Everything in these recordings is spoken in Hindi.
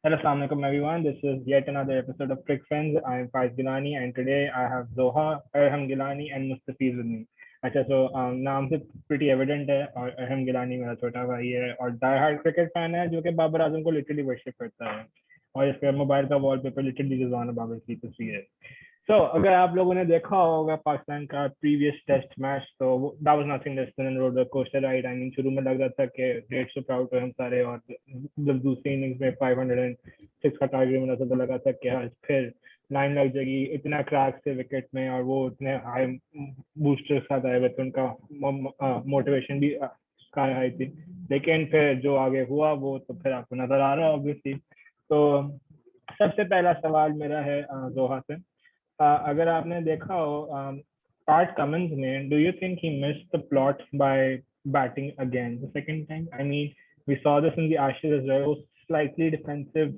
Hello, Assalamu alaikum everyone. This is yet another episode of Cricfriends. I am Faaiz Gilani and today I have Zoha, Arham Gilani and Mustafeez with me. अच्छा so नाम से pretty evident है और अरहम गिलानी मेरा छोटा भाई है और डाई हार्ड क्रिकेट फैन है जो कि बाबर आजम को लिटरली वर्शिप करता है और इसके मोबाइल का वॉलपेपर लिटरली रिजवान बाबर की तस्वीर है. So, अगर आप लोगों ने देखा होगा पाकिस्तान का प्रीवियस टेस्ट मैच तो that was nothing less than a roller coaster ride. I mean शुरू में लग रहा था कि डेढ़ सौ आउट हुए हम सारे और जब दूसरी इनिंग्स में 506 का टारगेट मिला था तो लगा था कि हाँ फिर लाइन लग जाएगी. इतना क्रैक थे विकेट में और वो इतने हाई बूस्टर के साथ आए हुए थे उनका मोटिवेशन भी स्काई हाई थी. लेकिन फिर जो आगे हुआ वो तो फिर आपको नजर आ रहा है ऑब्वियसली. तो सबसे पहला सवाल मेरा है जोहा से. अगर आपने देखा हो Pat Cummins ने, do you think he missed the plot by batting again the second time? I mean, we saw this in the Ashes as well. वो slightly defensive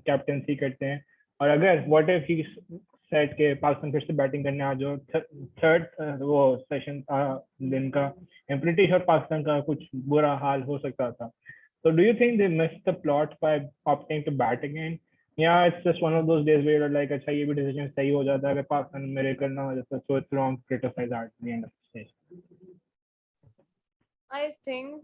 captaincy करते हैं और अगर what if he said कि पाकिस्तान फिर से बैटिंग करने आ जाओ थर्ड वो सेशन दिन का I'm pretty sure पाकिस्तान का कुछ बुरा हाल हो सकता था. So do you think they missed the plot by opting to bat again? Yeah, it's just one of those days where you're like, अच्छा ये भी decision सही हो जाता है अगर पाकिस्तान में मेरेकल ना हो जाता, so it's wrong to criticize at the end of the stage. I think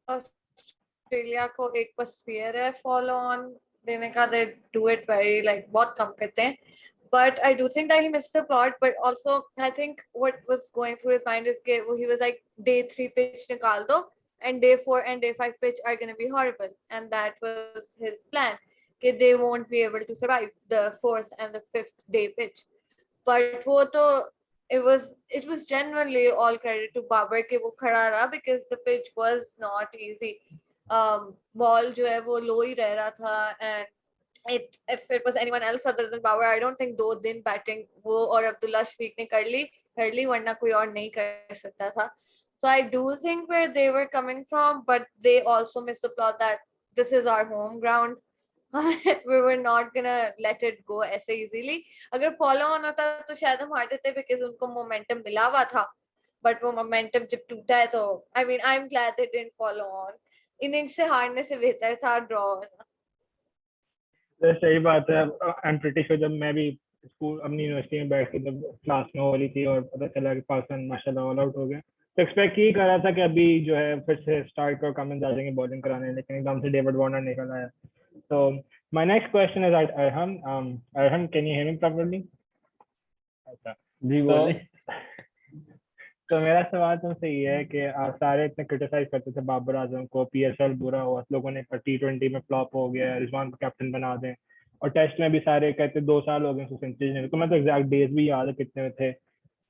Australia को एक बस फेयर है फॉलो ऑन देने का. they do it very like बहुत कम करते हैं. But I do think that he missed the plot. But also, I think what was going through his mind is that he was like, day 3 pitch nikal do, and day 4 and day 5 pitch are going to be horrible. And that was his plan. That they won't be able to survive the 4th and the 5th day pitch. But wo to, it was genuinely all credit to Babar कि वो खड़ा रहा because the pitch was not easy. Ball जो है वो low ही रह रहा था and if it was anyone else other than Babar, I don't think 2 दिन batting वो और अब्दुल्ला शफीक ने कर ली वरना कोई और नहीं कर सकता था. So I do think where they were coming from, but they also missed the plot that this is our home ground. We were not gonna let it go ऐसे easily. अगर follow on होता तो शायद हम हारते थे because उनको momentum मिला हुआ था. But वो momentum जब टूटा है तो I mean I'm glad they didn't follow on. Innings से हारने से बेहतर था ड्रॉ होना. सही बात है. I'm pretty sure जब मैं भी स्कूल अपनी यूनिवर्सिटी में बैठ के जब क्लास में हो रही थी और पता चला कि पाकिस्तान माशाल्लाह ऑल आउट हो गया तो एक्सपेक्ट ही कर रहा था कि अभी जो है फिर से स्टार्ट कर कमेंट आ जाएंगे बॉलिंग कराने, लेकिन एकदम से डेविड वार्नर निकल आया. So my next question is at Arham. Arham, can you hear me properly? अच्छा. जी तो बोले. तो मेरा सवाल तुमसे ये है कि आप सारे इतने क्रिटिसाइज करते थे बाबर आजम को, पीएसएल बुरा हुआ, लोगों ने T20 में फ्लॉप हो गया, रिजवान को कैप्टन बना दें, और टेस्ट में भी सारे कहते 2 साल हो गए सेंचुरी नहीं. तो मैं तो एग्जैक्ट डेज भी याद है कितने थे.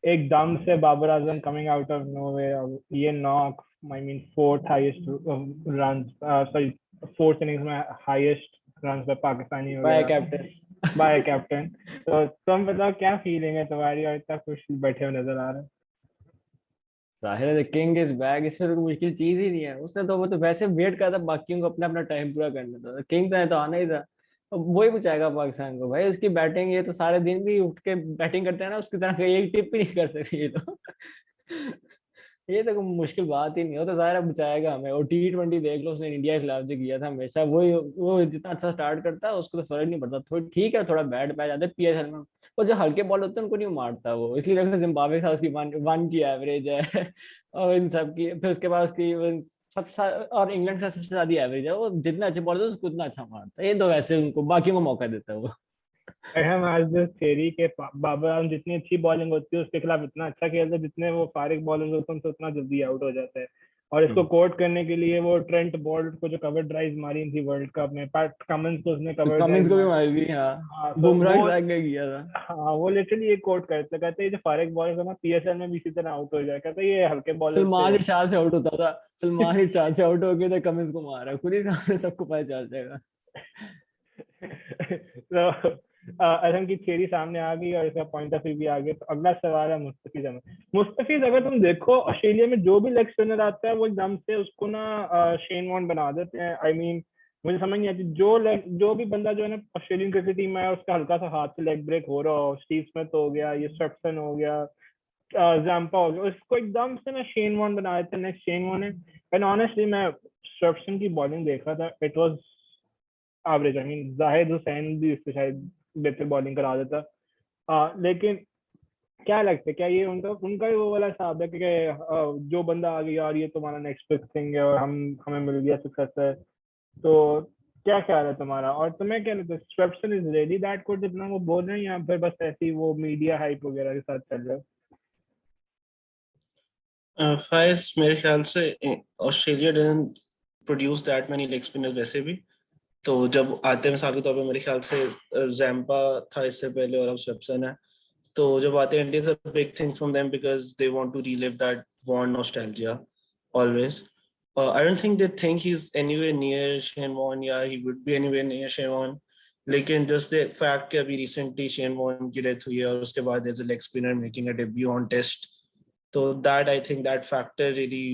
एकदम से Babar Azam coming out of nowhere, ये knock I mean fourth highest run, sorry fourth innings में हाईएस्ट रन पे पाकिस्तानी हो बाय गया कैप्टन. Bye captain. तो तुम बताओ क्या फीलिंग है तुम्हारी और इतना खुश बैठे हुए नजर आ रहे हैं. जाहिर है किंग इज बैक. इसमें तो कोई मुश्किल चीज ही नहीं है. उसने तो वो तो वैसे वेट करा था बाकियों को अपना अपना टाइम पूरा करना था. किंग तो आना ही था. अब वही बचाएगा पाकिस्तान को भाई. उसकी बैटिंग ये तो सारे दिन भी उठ के बैटिंग करते हैं ना, उसकी तरह एक टिप भी नहीं कर सकती ये तो. ये तो कोई मुश्किल बात ही नहीं हो. तो जाहिर बचाएगा हमें. और T20 देख लो, उसने इंडिया के खिलाफ जो किया था हमेशा वही. वो जितना अच्छा स्टार्ट करता है उसको तो फर्क नहीं पड़ता. थोड़ी ठीक है, थोड़ा बैट पै जाते पीएसएल में. वो जो हल्के बॉल होते हैं उनको नहीं मारता वो. इसलिए देखो जिम्बाब्वे के साथ उसकी वन की एवरेज है. और इन सब की फिर उसके बाद उसकी सबसे और इंग्लैंड से सबसे ज्यादा एवरेज है. वो जितना अच्छे बॉल होते उसको उतना अच्छा मारता है. ये तो वैसे उनको बाकियों को मौका देता है वो. हम आज दिस थ्योरी के बाबर आजम जितनी अच्छी बॉलिंग होती है उसके खिलाफ इतना अच्छा खेलता है, जितने वो फारिग बॉलिंग होते हैं उनसे उतना जल्दी आउट हो जाता है. और इसको कोट करने के लिए वो ट्रेंट बोल्ट को जो कवर ड्राइव मारी थी वर्ल्ड कप में, पैट कमिंस को उसने कवर कमिंस ड्राइव को भी मारी. मार दी. हाँ, हाँ तो बुमराह वो के साथ क्या किया था. हाँ वो लिटरली ये कोट करते कहते हैं जो फारिग बॉलर ना पीएसएल में भी इसी तरह आउट हो जाए, कहते ये हल्के बॉलर सलमान से. इरशाद से आउट होता था. सलमान इरशाद से आउट हो गया तो कमिंस को मारा. खुद ही सामने सबको पता चल जाएगा. तो अरहम की थ्योरी सामने आ गई और इसका पॉइंट ऑफ व्यू भी आ गया. तो अगला सवाल है मुस्तफीज अहमद. मुस्तफीज, अगर तुम देखो ऑस्ट्रेलिया में जो भी लेग स्पिनर आता है वो एकदम से उसको ना शेन वॉर्न बना देते हैं. आई मीन मुझे समझ नहीं आती जो भी बंदा जो है ना ऑस्ट्रेलियन क्रिकेट टीम में है उसका हल्का सा हाथ से लेग ब्रेक हो रहा हो, स्टीव स्मिथ हो गया, ये स्वेप्सन हो गया, जैम्पा हो गया, उसको एकदम से ना शेन वॉर्न बना देते हैं. नेक्स्ट शेन वॉर्न है. एंड ऑनेस्टली मैं स्वेप्सन की बॉलिंग देख रहा था, it was average. I mean Zahid Hussain भी इससे शायद बेहतर बॉलिंग करा देता। लेकिन क्या लगता है, क्या ये उनका ही वो वाला हिसाब है कि जो बंदा आ गया यार ये तुम्हारा नेक्स्ट बिग थिंग है और हमें मिल गया सक्सेस है? तो क्या ख्याल है तुम्हारा, और तुम्हें क्या लगता है Swepson is really that good जितना वो बोल रहे हैं, या फिर बस ऐसी वो मीडिया हाइप वगैरह के साथ चल रहा है? फाइज, मेरे ख्याल से Australia doesn't produce that many leg spinners वैसे भी। तो जब आते हैं मिसाल के तौर पे मेरे ख्याल से जैम्पा था इससे पहले और अब स्वेप्सन है। तो जब आते हैं India is a big thing from them because they want to relive that one nostalgia always. I don't think they think he's anywhere near Shane Warne, या he would be anywhere near Shane Warne. लेकिन just the fact कि अभी recently Shane Warne की death हुई है और उसके बाद there's a leg spinner making a debut on test, so that I think that factor really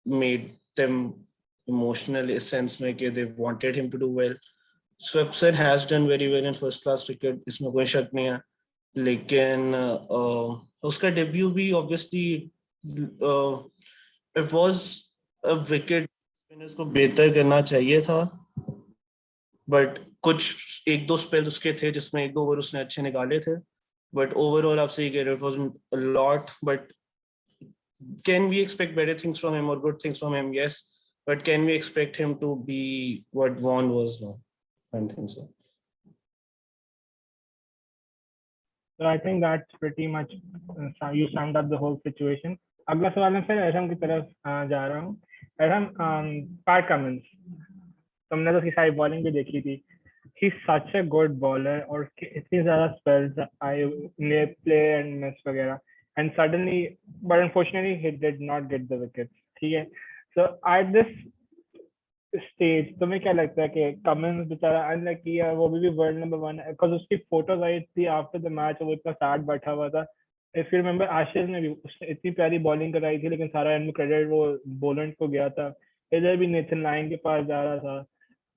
made them emotional इस sense में कि they wanted him to do well. Swepson has done very well in first class cricket, इसमें कोई शक नहीं है। लेकिन उसका debut भी obviously it was a wicket, spinners को बेहतर करना चाहिए था, बट कुछ एक दो स्पेल उसके थे जिसमें एक दो ओवर उसने अच्छे निकाले थे, बट ओवरऑल आपसे ये कह रहे, it wasn't a lot. But can we expect better things from him और good things from him? Yes, but can we expect him to be what one was? No, I don't think so. So I think that's pretty much you summed up the whole situation. अगला सवाल मैं फिर अरहम की तरफ जा रहा हूँ। अरहम, पैट कमिंस, तुमने तो उसकी सारी बॉलिंग भी देखी थी। ही सच अ गुड बॉलर और इतनी ज्यादा स्पेल्स आई ने प्ले एंड मिस वगैरह, and suddenly but unfortunately he did not get the wicket. ठीक है, सो एट दिस स्टेज तुम्हें क्या लगता है कि कमिंस बेचारा अनलकी है, वो भी वर्ल्ड नंबर 1 है? बिकॉज उसकी फोटोज आई थी आफ्टर द मैच, वो इतना सैड बैठा हुआ था। इफ यू रिमेंबर आशीष में भी उसने इतनी प्यारी बॉलिंग कराई थी, लेकिन सारा एंड क्रेडिट वो बोलेंट को गया था। इधर भी नेथन लाइन के पास जा रहा था।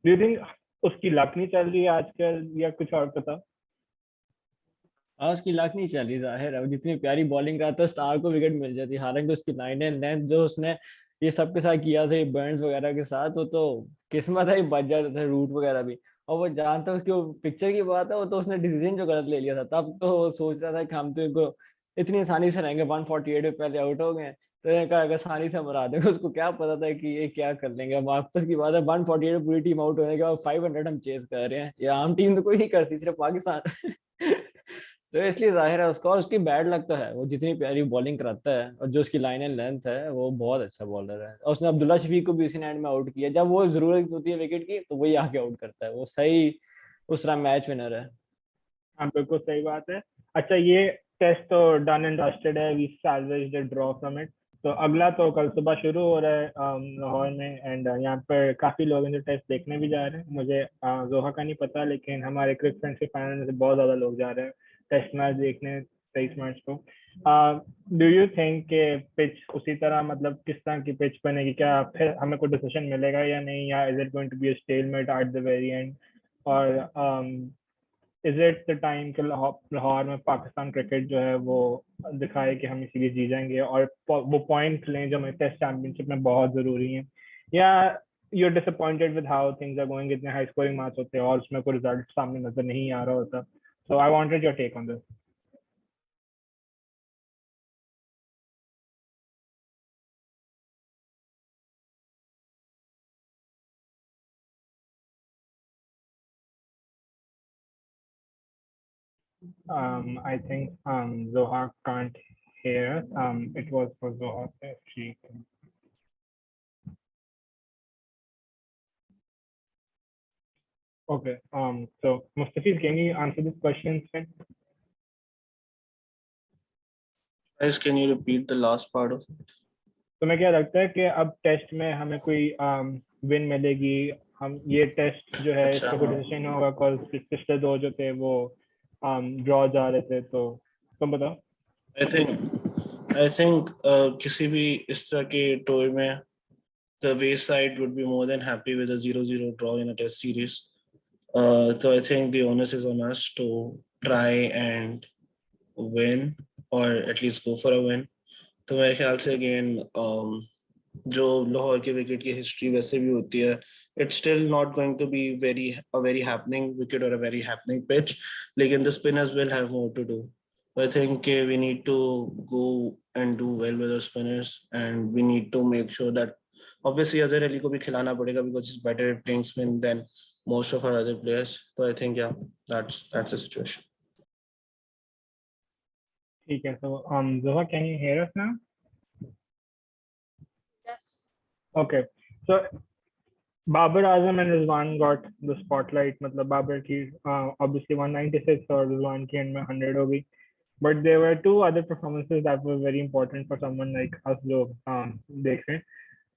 डू यू थिंक उसकी लक नहीं चल रही है आजकल, या कुछ और पता? आज की लाख नहीं चली, जाहिर है जितनी प्यारी बॉलिंग कराता है स्टार को विकेट मिल जाती। हालांकि उसकी लाइन एंड लेंथ जो उसने ये सब के साथ किया था, बर्न्स वगैरह के साथ, वो तो किस्मत है, बच जाते थे रूट वगैरह भी। और वो जानता उसकी पिक्चर की बात है, वो तो उसने डिसीजन जो गलत ले लिया था, तब तो वो सोच रहा था कि हम तो इनको इतनी आसानी से रहेंगे, 148 में पहले आउट हो गए, तो इन्होंने कहा अगर आसानी से मरा देंगे। उसको क्या पता था कि ये क्या कर लेंगे। अब वापस की बात है, 148 में पूरी टीम आउट होने के बाद 500 हम चेस कर रहे हैं, ये आम टीम तो कोई नहीं कर सकती, सिर्फ पाकिस्तान। तो इसलिए जाहिर है उसका, उसकी बैड लक तो है, वो जितनी प्यारी बॉलिंग कराता है और जो उसकी लाइन एंड लेंथ है, वो बहुत अच्छा बॉलर है। और उसने अब्दुल्ला शफीक को भी उसी एंड में आउट किया, जब वो जरूरत होती है विकेट की तो वही आके आउट करता है, वो सही उस तरह मैच विनर है। हाँ बिल्कुल सही बात है। अच्छा, ये टेस्ट तो डन एंड डस्टेड है, we salvaged the draw from it. तो अगला तो कल सुबह शुरू हो रहा है लाहौर में, एंड यहाँ पर काफी लोग हैं जो टेस्ट देखने भी जा रहे हैं। मुझे जोहा का नहीं पता, लेकिन हमारे क्रिक फ्रेंड्स के पैनल में से बहुत ज्यादा लोग जा रहे हैं टेस्ट मैच देखने 23 मार्च को। डू यू थिंक के पिच उसी तरह, मतलब किस तरह की पिच बनेगी? क्या फिर हमें कोई डिसीजन मिलेगा या नहीं, या is it going to be a stalemate at the very end? और इज इट द टाइम कि लाहौर में पाकिस्तान क्रिकेट जो है वो दिखाए कि हम इसीलिए जी जाएंगे और वो पॉइंट लें जो हमें टेस्ट चैंपियनशिप में बहुत जरूरी है? या you are disappointed with how things are going, इतने हाई स्कोरिंग मैच होते हैं और उसमें कोई रिजल्ट सामने नजर नहीं आ रहा होता? So I wanted your take on this. I think Zoha can't hear us. It was for Zoha if she can. Okay. So Mustafeez, can you answer this question instead? Guys, can you repeat the last part of it? तुम्हें क्या लगता है कि अब टेस्ट में हमें कोई विन मिलेगी? हम ये टेस्ट जो है अच्छा, इसका कोई हाँ। डिसीजन होगा? कॉल पिछले दो जो थे वो ड्रॉ जा रहे थे, तो तुम बताओ। I think किसी भी इस तरह के टूर में the way side would be more than happy with a 0-0 draw in a test series. So I think the onus is on us to try and win, or at least go for a win. तो मेरे ख्याल से again जो लाहौर के विकेट की हिस्ट्री वैसे भी होती है, it's still not going to be a very happening wicket or a very happening pitch, लेकिन the spinners will have more to do. I think we need to go and do well with our spinners, and we need to make sure that obviously Azhar Ali को भी खिलाना पड़ेगा because he's better at playing spin than most of our other players. So I think yeah, that's the situation. ठीक है, so Zoha, can you hear us now? Yes. Okay, so Babar Azam and Rizwan got the spotlight. मतलब बाबर की obviously 196 और रिजवान की end में 100 हो गई. But there were two other performances that were very important for someone like us जो देख रहे हैं.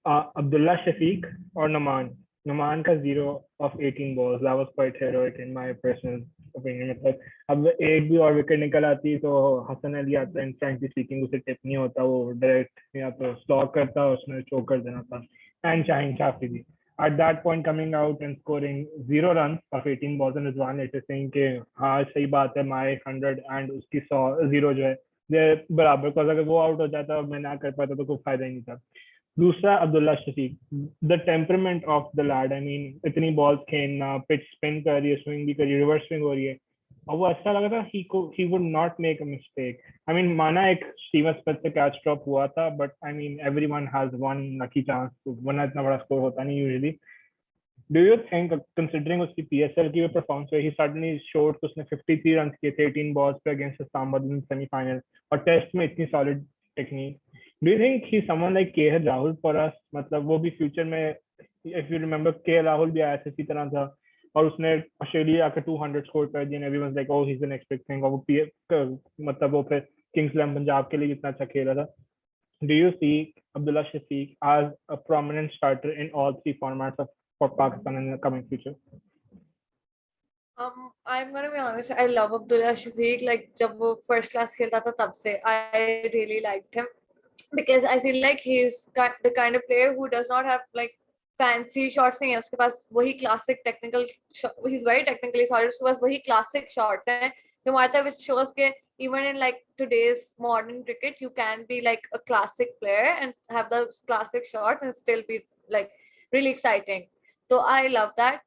Abdullah Shafiq or Naman. Naman का 0 of 18 balls. That was quite heroic in my personal opinion. मतलब अब एक भी और विकेट निकल आती तो हसन अली आता है, frankly speaking उसे टिप नहीं होता, वो डायरेक्ट या तो स्लॉक करता, उसने चोक कर देना था. And Shaheen Shafii at that point coming out and scoring 0 runs of 18 balls, and Rizwan later saying कि हाँ सही बात है, my 100 and उसकी 100 0 जो है ये बराबर, because अगर वो आउट हो जाता और मैं ना कर पाता तो कोई फायदा ही नहीं था. दूसरा Abdullah Shafique, the temperament of the lad, I mean इतनी बॉल्स खेलना, पिच स्पिन कर रही है, स्विंग भी कर रही है, रिवर्स स्विंग हो रही है, और वो अच्छा लगा था. He would not make a mistake. I mean माना एक स्टीवन स्मिथ से कैच ड्रॉप हुआ था, but I mean everyone has one lucky chance, वरना इतना बड़ा स्कोर होता नहीं usually. Do you think considering उसकी पीएसएल की परफॉर्मेंस ही सडनली शोड, उसने 53 रन किए थे 18 बॉल्स पे अगेंस्ट इस्लामाबाद सेमीफाइनल, और टेस्ट में इतनी solid technique. Do you think he someone like के राहुल फॉर अस? मतलब वो भी फ्यूचर में, इफ यू रिमेंबर के राहुल भी आया था इसी तरह था, और उसने ऑस्ट्रेलिया आकर 200 स्कोर कर दिए, everyone like oh he is the next big thing, और वो मतलब वो फिर किंग्स इलेवन पंजाब के लिए इतना अच्छा खेला था. Do you see Abdullah Shafiq as a prominent starter in all three formats for Pakistan in the coming future? I'm gonna be honest. I love Abdullah Shafiq. Like जब वो first class खेलता था तब से I really liked him because I feel like he's the kind of player who does not have like fancy shots नहीं है उसके पास, वही classic technical. He's very technically solid. उसके पास वही classic shots हैं जो मारता है, which shows के even in like today's modern cricket you can be like a classic player and have those classic shots and still be like really exciting. So I love that.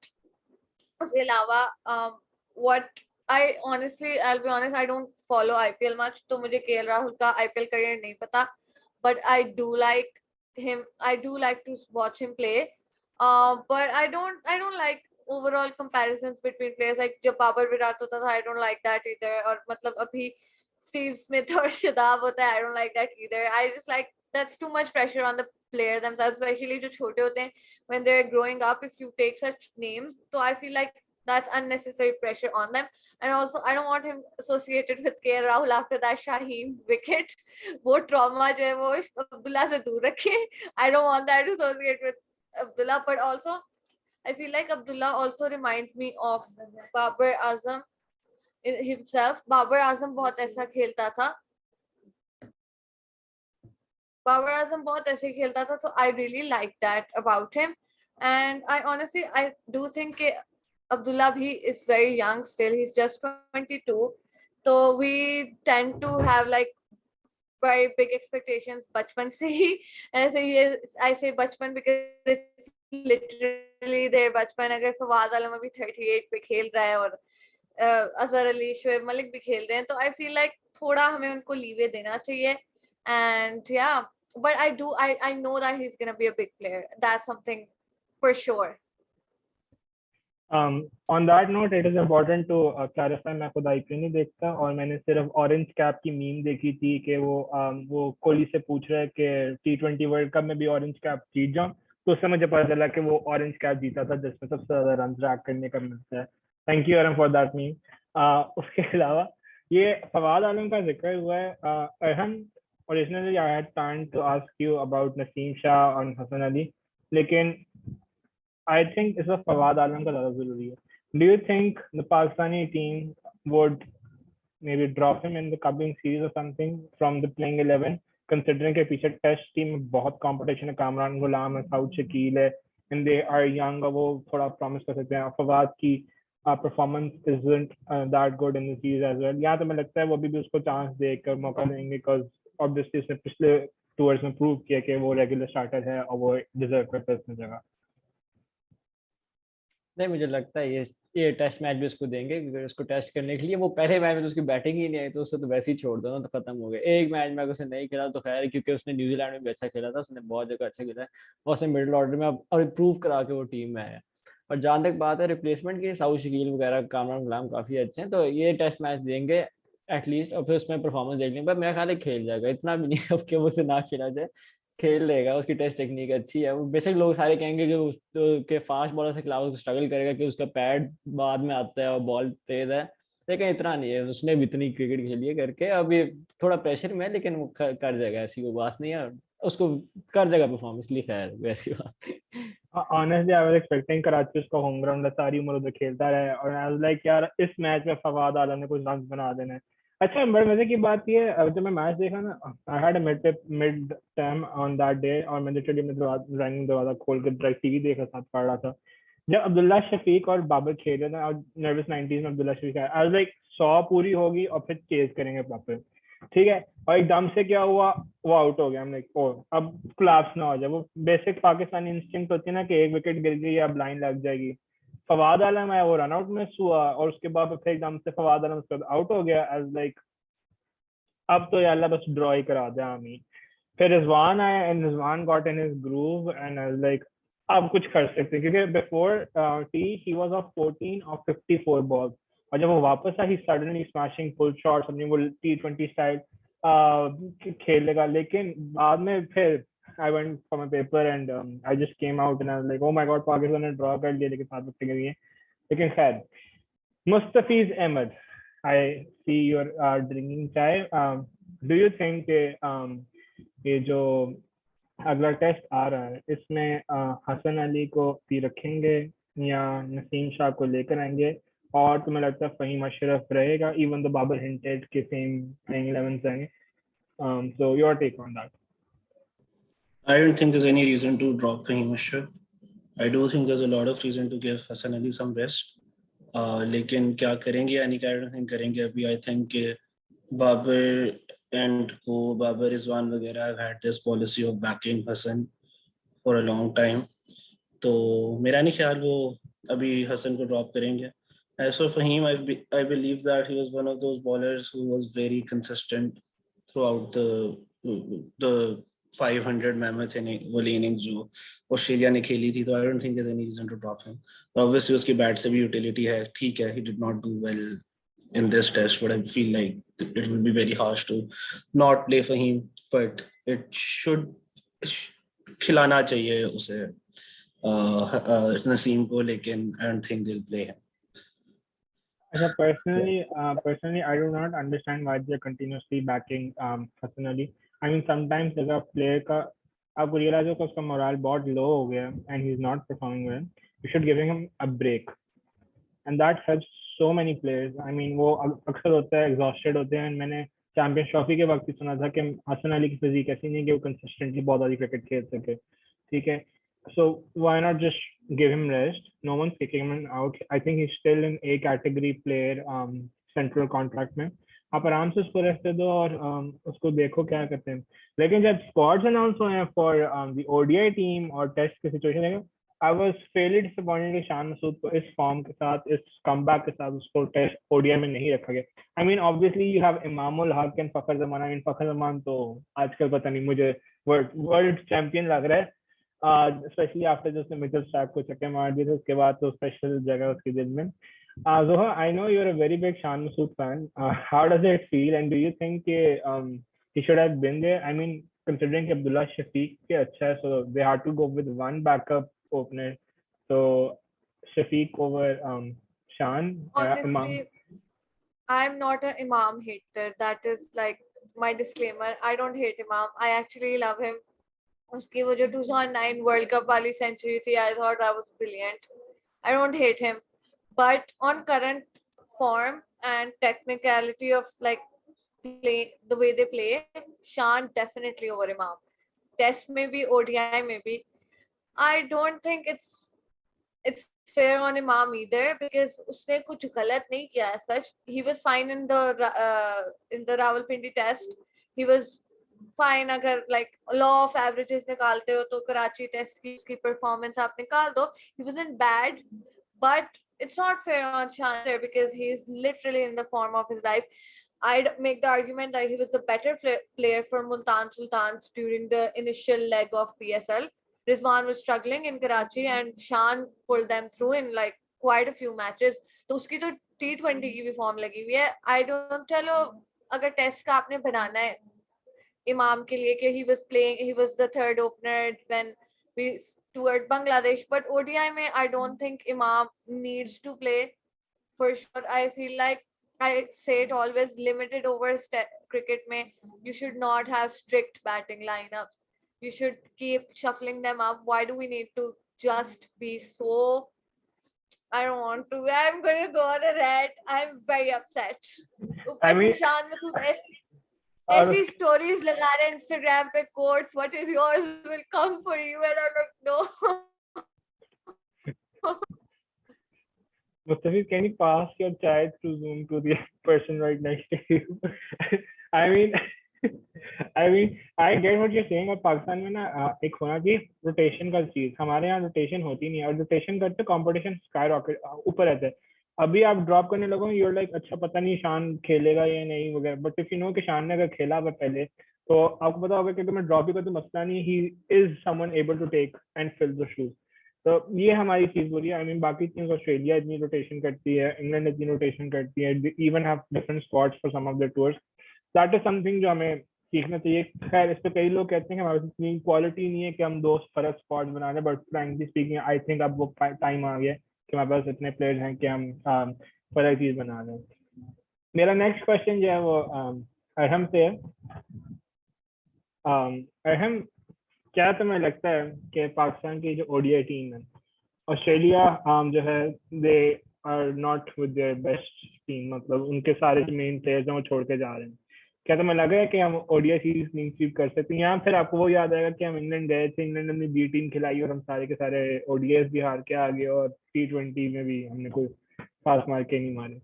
उसके अलावा what I'll be honest, I don't follow IPL much, तो मुझे केएल राहुल का IPL career नहीं पता, but I do like him. I do like to watch him play, but I don't like overall comparisons between players. Like जब बाबर विराट होता था I don't like that either, और मतलब अभी Steve Smith और शदाब होता है I don't like that either. I just like that's too much pressure on the player themselves, especially जो छोटे होते हैं when they're growing up. If you take such names, so I feel like that's unnecessary pressure on them. And also I don't want him associated with KL Rahul after that Shaheen wicket. वो trauma जो है वो अब्दुल्ला से दूर रखे. I don't want that associated with Abdullah. But also I feel like Abdullah also reminds me of Babar Azam himself. Babar Azam बहुत ऐसा खेलता था. Babar Azam बहुत ऐसे खेलता था, so I really like that about him. And I honestly do think Abdullah bhi is very young still. He's just 22, so we tend to have like very big expectations बचपन से ही. And I say बचपन because it's literally their बचपन. अगर फवाद आलम अभी 38 पे खेल रहा है और अजहर अली शोएब मलिक भी खेल रहे हैं, तो I feel like थोड़ा हमें उनको लीवे देना चाहिए. And yeah, but I know that he's gonna be a big player. That's something for sure. On that note, it is important to clarify, मैं खुद आईपीएल नहीं देखता, और मैंने सिर्फ ऑरेंज कैप की मीम देखी थी कि वो कोहली से पूछ रहा है कि T20 वर्ल्ड कप में भी ऑरेंज कैप जीत जाऊं, तो उससे मुझे पता चला कि वो ऑरेंज कैप जीता था जिसमें सबसे ज्यादा रन रैक करने का मिलता है. Thank you Arham for that meme. उसके अलावा ये फवाद आलम का जिक्र हुआ है. Arham, originally I had planned to ask you about Naseem Shah and Hassan Ali, लेकिन I think इस वक्त फवाद आलम का ज़्यादा ज़रूरी है. Do you think the Pakistani team would maybe drop him in the coming series or something from the playing 11, considering कि पीछे टेस्ट टीम में बहुत competition है, कामरान गुलाम है, साउथ शकील है, and they are young, और वो थोड़ा promise कर सकते हैं. फवाद की performance isn't that good in the series as well. यहाँ तो मुझे लगता है वो भी उसको चांस देकर मौका देंगे, because obviously उसने पिछले टूर्स में प्रूव किया कि वो रेगुलर स्टार्टर है और वो डिजर्व करता है उसमें जगह। नहीं, मुझे लगता है ये टेस्ट मैच भी उसको देंगे, क्योंकि उसको टेस्ट करने के लिए वो पहले मैच में तो उसकी बैटिंग ही नहीं आई, तो उससे तो वैसे ही छोड़ दो ना, तो खत्म हो गया। एक मैच में अगर उसने नहीं खेला तो खैर, क्योंकि उसने न्यूजीलैंड में भी अच्छा खेला था, उसने बहुत जगह अच्छा खेला है और उसने मिडिल ऑर्डर में अब प्रूव करा के वो टीम में आया। और जहां तक बात है रिप्लेसमेंट की, साउथ शकील वगैरह, कामरान गुलाम काफी अच्छे हैं, तो ये टेस्ट मैच देंगे एटलीस्ट, और फिर उसमें परफॉर्मेंस देख लेंगे। पर मेरा ख्याल है खेल जाएगा, इतना भी नहीं अब कि वो उसे ना खेला जाए, खेल लेगा। उसकी टेस्ट टेक्निक अच्छी है। वो बेशक लोग सारे कहेंगे कि के फास्ट बॉलर से खिलाफ उसको स्ट्रगल करेगा, कि उसका पैड बाद में आता है और बॉल तेज है, लेकिन इतना नहीं है। उसने भी इतनी क्रिकेट खेली है करके, अब ये थोड़ा प्रेशर में है, लेकिन वो कर जाएगा, ऐसी कोई बात नहीं है। उसको कर जाएगा परफॉर्म, इसलिए खैर वैसी बात। Honestly, I was expecting Karachi उसका होम ग्राउंड है, सारी उम्र उधर खेलता रहे, और आई वाज लाइक यार इस मैच में फवाद आलम ने कुछ रन बना देना है। अच्छा, बड़े मजे की बात ये है, जब मैं मैच देखा ना, I had a mid time on that day, और मैं लिटरली रनिंग दरवाजा खोल के डायरेक्ट टीवी देखा, साथ पढ़ रहा था जब अब्दुल्ला शफीक और बाबर खेल रहे थे, और नर्वस 90s में अब्दुल्ला शफीक आया, आई वाज लाइक 100 पूरी होगी और फिर चेज करेंगे प्रॉपर, ठीक है। और एकदम से क्या हुआ, वो आउट हो गया। हमने ओ अब कोलैप्स ना हो जाए, वो बेसिक पाकिस्तानी इंस्टिंक्ट होती है ना कि एक विकेट गिर गई या लाइन लग जाएगी। फवाद आलम आया, वो रन आउट मिस हुआ, और उसके बाद फिर एकदम से फवाद आलम उसके बाद आउट हो गया। एज लाइक अब तो यार बस ड्रॉ ही करा दे हमें। फिर रिजवान आया, and Rizwan got in his groove, and I was like अब कुछ कर सकते हैं, क्योंकि before T he was of 14 और 54 बॉल, और जब वो वापस आया he suddenly smashing full shots, अपनी वो T20 स्टाइल खेलेगा। लेकिन बाद में फिर I went for my paper and I just came out and I was like oh my God, Pakistan ने ड्रॉ कर लिया, लेकिन 7 विकेट गिरी है। लेकिन खैर, मुस्तफीज अहमद, आई सी यूर ड्रिंकिंग चाय। डू यू थिंक ये जो अगला टेस्ट आ रहा है, इसमें हसन अली को भी रखेंगे या नसीम शाह को लेकर आएंगे, और तुम्हें लगता है फहीम अशरफ रहेगा, इवन द बाबर हिंटेड के सेम प्लेइंग 11 आएंगे? So your take on that. I don't think there's any reason to drop Fahim Ashraf. I do think there's a lot of reason to give Hassan Ali some rest. लेकिन क्या करेंगे यानी कि I don't think करेंगे अभी। I think कि बाबर and को बाबर रिजवान वगैरह have had this policy of backing Hassan for a long time. तो मेरा नहीं ख्याल वो अभी हसन को ड्रॉप करेंगे। As for Fahim, I believe that he was one of those bowlers who was very consistent throughout the 500 mammoth वाली innings जो ऑस्ट्रेलिया ने खेली थी, तो I don't think there's any reason to drop him. Obviously उसकी बैट से भी यूटिलिटी है, ठीक है, he did not do well in this test, but I feel like it will be very harsh to not play for him, but it should खिलाना चाहिए उसे नसीम को, लेकिन I don't think they'll play him. Personally, I do not understand why they're continuously backing Hassan Ali. I mean, sometimes जब प्लेयर का आपको रियलाइज हो कि उसका मोरल बहुत लो हो गया and he's not performing well, you should give him a break, and that helps so many players. I mean, वो अक्सर होता है exhausted होते हैं, मैंने चैंपियंस ट्रॉफी के वक्त भी सुना था कि हसन अली की फिजिक ऐसी नहीं है कि वो कंसिस्टेंटली बहुत सारी क्रिकेट खेल सके, ठीक है। So why not just give him rest? No one's kicking him out. I think he's still an A category player, central contract में। आप आराम से उसको रेस्ट दे दो और उसको देखो क्या करते हैं। लेकिन जब स्क्वाड्स अनाउंस हुए हैं फॉर द ODI टीम और टेस्ट की सिचुएशन देखो, I was fairly disappointed कि शान मसूद को इस फॉर्म के साथ, इस कमबैक के साथ उसको टेस्ट ODI में नहीं रखा गया। I mean, obviously you have Imamul Haq and Fakhar Zaman. I mean, फखर जमान तो आजकल पता नहीं, मुझे वर्ल्ड चैंपियन लग रहा है, स्पेशली आफ्टर जो उसने मिचेल स्टार्क को चक्के मार दिए थे, उसके बाद तो स्पेशल जगह उसके दिल में। Zoha, I know you're a very big Shan Masood fan. How does it feel, and do you think he should have been there? I mean, considering Abdullah Shafiq ke acha hai, so they had to go with one backup opener. So Shafiq over Shan. Honestly, I'm not an Imam hater. That is like my disclaimer. I don't hate Imam. I actually love him. उसकी वो जो 2009 वर्ल्ड कप वाली सेंचुरी थी, I thought that was brilliant. I don't hate him, but on current form and technicality of like play, the way they play, Shan definitely over Imam. Test maybe, ODI maybe. I don't think it's fair on Imam either, because उसने कुछ गलत नहीं किया है सच. He was fine in the Rawalpindi test. He was fine अगर लाइक लॉ ऑफ एवरेजेस निकालते हो तो कराची टेस्ट की उसकी परफॉर्मेंस आप निकाल दो. He wasn't bad, but it's not fair on Chandler because he's literally in the form of his life. I'd make the argument that he was the better player for Multan Sultans during the initial leg of PSL. Rizwan was struggling in Karachi and Shan pulled them through in like quite a few matches. तो उसकी तो T20 की भी फॉर्म लगी हुई है. I don't tell you अगर टेस्ट का आपने बनाना है इमाम के लिए कि he was the third opener when we toured Bangladesh, but ODI में I don't think Imam needs to play for sure. I feel like I say it always, limited overs cricket में you should not have strict batting lineups. You should keep shuffling them up. Why do we need to just be so? I don't want to. I'm going to go on a rant. I'm very upset. I mean, Shan Masood ऐसी stories लगा रहे Instagram पे quotes. What is yours will come for you, and I'm like, no. Mustafeez, can you pass your chai to Zoom to the person right next to you? I mean, I get what you're saying. और पाकिस्तान में ना एक होना चाहिए रोटेशन का चीज. हमारे यहाँ रोटेशन होती नहीं है और रोटेशन करते कंपटीशन स्काई रॉकेट ऊपर रहता है. अभी आप ड्रॉप करने लगो यूर लाइक अच्छा पता नहीं शान खेलेगा या नहीं वगैरह. बट इफ यू नो कि शान ने अगर खेला हुआ पहले तो आपको पता होगा कि अगर मैं ड्रॉप ही कर तो मसला नहीं. He is someone able to take and fill the shoes. तो ये हमारी चीज हो रही है. आई मीन बाकी टीम्स ऑस्ट्रेलिया इतनी रोटेशन करती है, इंग्लैंड इतनी रोटेशन करती है, even have different squads for some of the tours. That is something जो हमें सीखना चाहिए. खैर इस पे कई लोग कहते हैं कि हमारे पास इतनी क्वालिटी नहीं है कि हम दो फर्क स्क्वाड बना रहे. But frankly speaking I think अब वो टाइम आ गया कि हमारे पास इतने प्लेयर्स हैं कि हम फर्क चीज बना रहे हैं. मेरा नेक्स्ट क्वेश्चन जो है वो अरहम से है. अरहम, क्या तुम्हें लगता है कि पाकिस्तान की जो ओडीआई टीम है, ऑस्ट्रेलिया जो है they are not with their best team, मतलब उनके सारे मेन प्लेयर्स हैं वो छोड़ के जा रहे हैं. क्या तुम्हें लग रहा है कि हम ओडीआई सीरीज क्लीन स्वीप कर सकते हैं? या फिर आपको वो याद आएगा कि हम इंग्लैंड गए थे, इंग्लैंड हमने बी टीम खिलाई और हम सारे के सारे ओडीआईस भी हार के आ गए और T20 में भी हमने कोई खास मार के नहीं मारे?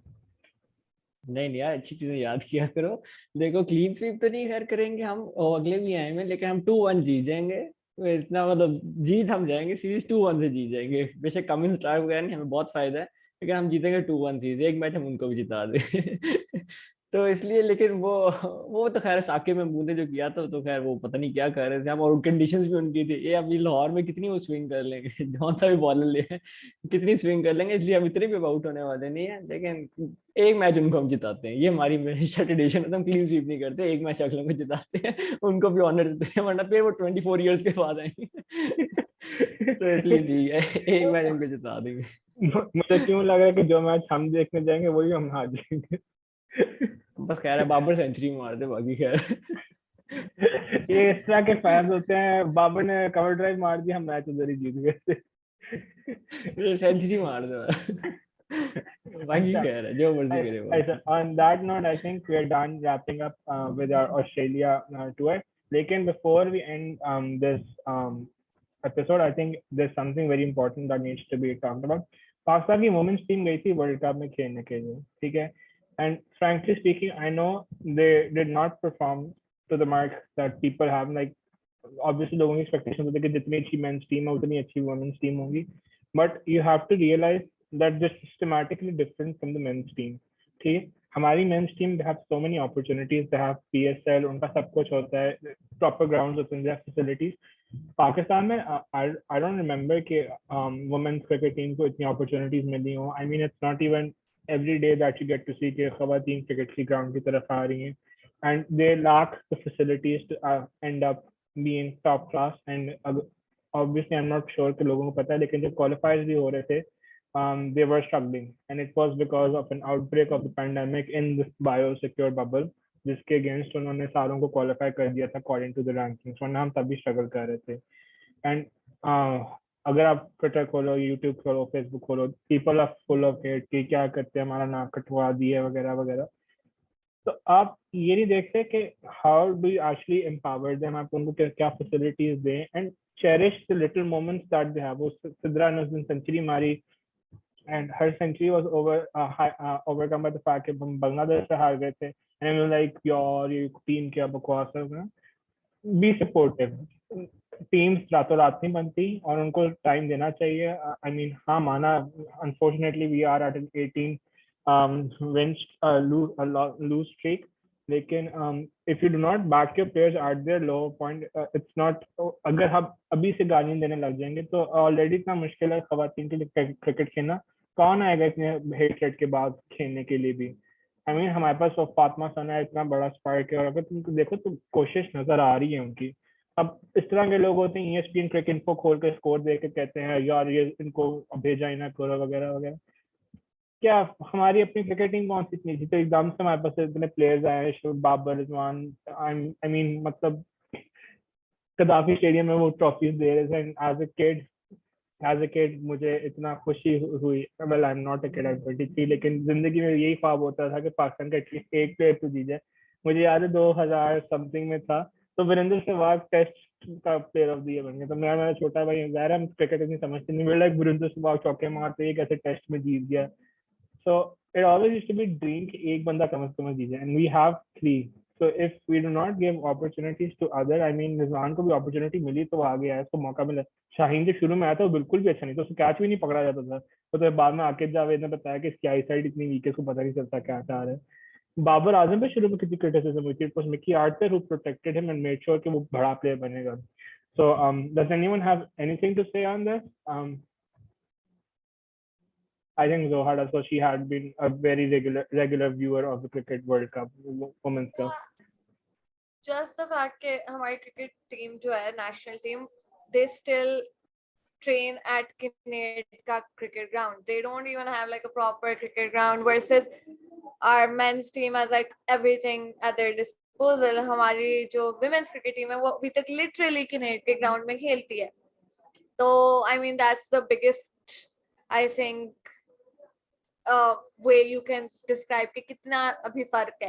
नहीं यार, अच्छी चीजें याद किया करो. देखो क्लीन स्वीप तो नहीं खैर करेंगे हम, अगले भी आए में, लेकिन हम 2-1 जीत जाएंगे. तो इतना मतलब जीत हम जाएंगे, सीरीज 2-1 से जीत जाएंगे. बेशक कमिंग स्टार्ट वगैरह नहीं, हमें बहुत फायदा है, लेकिन हम जीतेंगे 2-1 सीरीज. एक मैच हम उनको भी जिता दे. तो इसलिए, लेकिन वो तो खैर साकिब महमूद ने जो किया था तो खैर वो पता नहीं क्या कर रहे थे हम, और कंडीशंस भी उनकी थी. ये अभी लाहौर में कितनी वो स्विंग कर लेंगे, जौन सा भी बॉलर ले कितनी स्विंग कर लेंगे, इसलिए हम इतने भी आउट होने वाले नहीं है. लेकिन एक मैच उनको हम जिताते हैं, ये हमारी हमेशा ट्रेडिशन है. तो हम क्लीन स्वीप नहीं करते, एक मैच अगले में जिताते हैं, उनको भी ऑनर देते हैं, वरना फिर वो 24 ईयर्स के बाद आएंगे. तो इसलिए ठीक है, एक मैच उनको जिता देंगे. मुझे क्यों लग रहा है कि जो मैच हम देखने जाएंगे वही हम हार जाएंगे. बस कह रहा है बाबर सेंचुरी मार दे, बाकी खैर ये इस तरह के फैंस होते हैं. बाबर ने कवर ड्राइव मार दी, हम मैच उधर ही जीत गए थे. सेंचुरी मार दे. बाकी कह रहा है जो मर्जी करे वो. On that note, I think we are done wrapping up with our Australia tour. लेकिन before we end this episode, I think there's something very important that needs to be talked about. Pakistan की वुमेन्स टीम गई थी वर्ल्ड कप में खेलने के लिए, ठीक है. And frankly speaking, I know they did not perform to the mark that people have. Like, obviously, लोगों की expectations होती है कि जितनी अच्छी men's team है उतनी अच्छी women's team होगी. But you have to realize that they're systematically different from the men's team. ठीक है, हमारी men's team they have so many opportunities. They have PSL, उनका सब कुछ होता है, proper grounds होते हैं, they have facilities. पाकिस्तान में I don't remember कि women's cricket team को इतनी opportunities मिली हो. I mean, it's not even every day that you get to see कि खवातीन क्रिकेट की ग्राउंड की तरफ आ रही हैं, and they lack the facilities to end up being top class. And obviously I'm not sure कि लोगों को पता है, लेकिन जब qualifiers भी हो रहे थे they were struggling, and it was because of an outbreak of the pandemic in this biosecure bubble, जिसके अगेंस्ट उन्होंने सारों को क्वालिफाई कर दिया था अकॉर्डिंग टू द रैंकिंग्स, वरना हम तभी स्ट्रगल कर रहे थे. एंड अगर आप ट्विटर खोलो, यूट्यूब खोलो, फेसबुक खोलो, people are full of hate कि क्या करते हैं, हमारा नाक कटवा दिया वगैरह वगैरह. तो आप ये नहीं देखते कि how do you actually empower them, आप उनको क्या फैसिलिटीज दें, and cherish the little moments that they have. वो सिद्रा ने उस दिन सेंचुरी मारी, and her century was overcome by the fact कि हम बांग्लादेश से हार गए थे. And I'm like, यार ये टीम क्या बकवास है. Be supportive. टीम्स रातों रात नहीं बनती और उनको टाइम देना चाहिए। आई मीन हाँ माना, unfortunately we are at 18 wins lose streak, लेकिन if you do not back your players at their low point, it's not, अगर हम अभी से गालियां देने लग जाएंगे तो ऑलरेडी इतना मुश्किल है खवातीन के लिए क्रिकेट खेलना। कौन आएगा इतने हेट रेट के बाद खेलने के लिए भी? आई मीन हमारे पास वो फातिमा सना है, इतना बड़ा स्पार्क है, और अगर तुमको देखो तो कोशिश नजर आ रही है उनकी। अब इस तरह के लोग होते हैं ESPN क्रिकेट इन्फो खोल के स्कोर दे के कहते हैं यार ये इनको भेजा ही ना करो वगैरह वगैरह। क्या हमारी अपनी क्रिकेट टीम कौन सी इतनी थी तो एकदम से हमारे पास इतने प्लेयर्स आए, शुभ बाबर रिजवान, आई मीन मतलब कदाफी स्टेडियम में वो ट्रॉफीज दे रहे थे। एज ए किड मुझे इतना खुशी हुई। Well I am not a kid, I am 23, लेकिन जिंदगी में यही ख्वाब होता था कि पाकिस्तान का एटलीस्ट एक प्लेयर तो जीत जाए। मुझे याद है 2000 समथिंग में था तो वीरेंद्र सहवाग टेस्ट का प्लेयर ऑफ द ईयर बन गया। तो मेरा छोटा भाई ज़ाहिर है हम क्रिकेट इतनी समझते नहीं, लाइक वीरेंद्र सहवाग चौके मारते ही कैसे टेस्ट में जीत गया। So it always used to be dream कि एक बंदा कम से कम जीते, and we have 3. So if we do not give opportunities to other, I mean Rizwan को भी opportunity मिली तो वो आगे आया, उसको मौका मिला। शाहीन जब शुरू में आया था वो बिल्कुल भी अच्छा नहीं था, उसको कैच भी नहीं पकड़ा जाता था। तो बाद में आकिब जावेद ने बताया कि इसकी आई साइड इतनी वीक है, उसको पता नहीं चलता क्या चाह रहा है। बाबर आजम पे शुरू में कितनी क्रिटिसिज्म हुई थी, it was Mickey Arthur who protected him and made sure कि वो बड़ा प्लेयर बनेगा। So does anyone have anything to say on this? I think Zoha does, so she had been a very regular viewer of the Cricket World Cup, Women's Cup. Just the fact that हमारी cricket team जो है national team, they still train at Kinetic cricket ground. They don't even have like a proper cricket ground, versus our men's team has like everything at their disposal. हमारी जो women's cricket team है वो अभी तक literally Kinetic ground में खेलती है। तो I mean that's the biggest, I think, way you can describe कि कितना अभी फर्क है।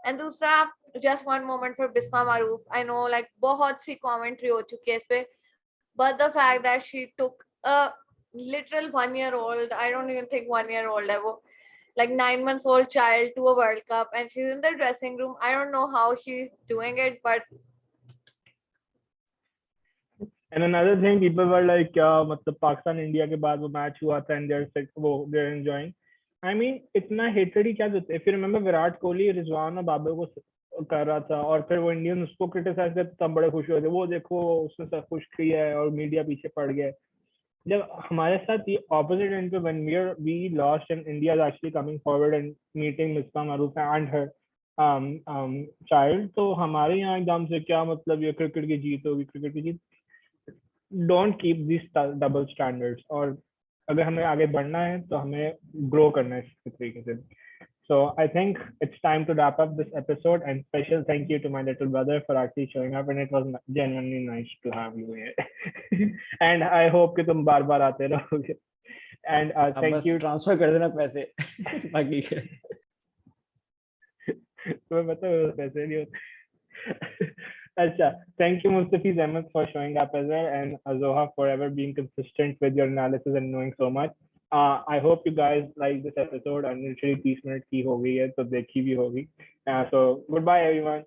एंड दूसरा, just one moment for Bisma Maroof, I know like बहुत सी commentary हो चुकी है इस पे, but the fact that she took a literal 1-year-old, I don't even think 1-year-old है वो, like 9 months old child to a World Cup and she's in the dressing room. I don't know how she's doing it, but and another thing, people were like क्या मतलब पाकिस्तान इंडिया के बाद वो मैच हुआ था and they're enjoying. I mean इतना hatred ही क्या देते हैं? If you remember Virat Kohli Rizwan और बाबर को कर रहा था और फिर वो इंडियन उसको क्रिटिसाइज करते तब बड़े खुश हुए थे, वो देखो उसने सब कुछ किया है और मीडिया पीछे पड़ गया। जब हमारे साथ ये ऑपोजिट एंड पे when we lost and India is actually coming forward and meeting Misbah Maroof and her child, तो हमारे यहाँ एकदम से क्या मतलब ये क्रिकेट की जीत होगी, क्रिकेट की जीत। Don't keep this double standards, और अगर हमें आगे बढ़ना है तो हमें ग्रो करना है इस तरीके से। So I think it's time to wrap up this episode, and special thank you to my little brother for actually showing up, and it was genuinely nice to have you here. And I hope कि तुम बार बार आते रहोगे। And thank you. ट्रांसफर कर देना पैसे बाकी के। तुम्हें पता है पैसे नहीं होते। अच्छा, thank you Mustafeez Ahmed for showing up as well, and Zoha for ever being consistent with your analysis and knowing so much. I hope you guys like this episode, and literally 30 minute की हो गई है तो देखी भी होगी। So goodbye everyone.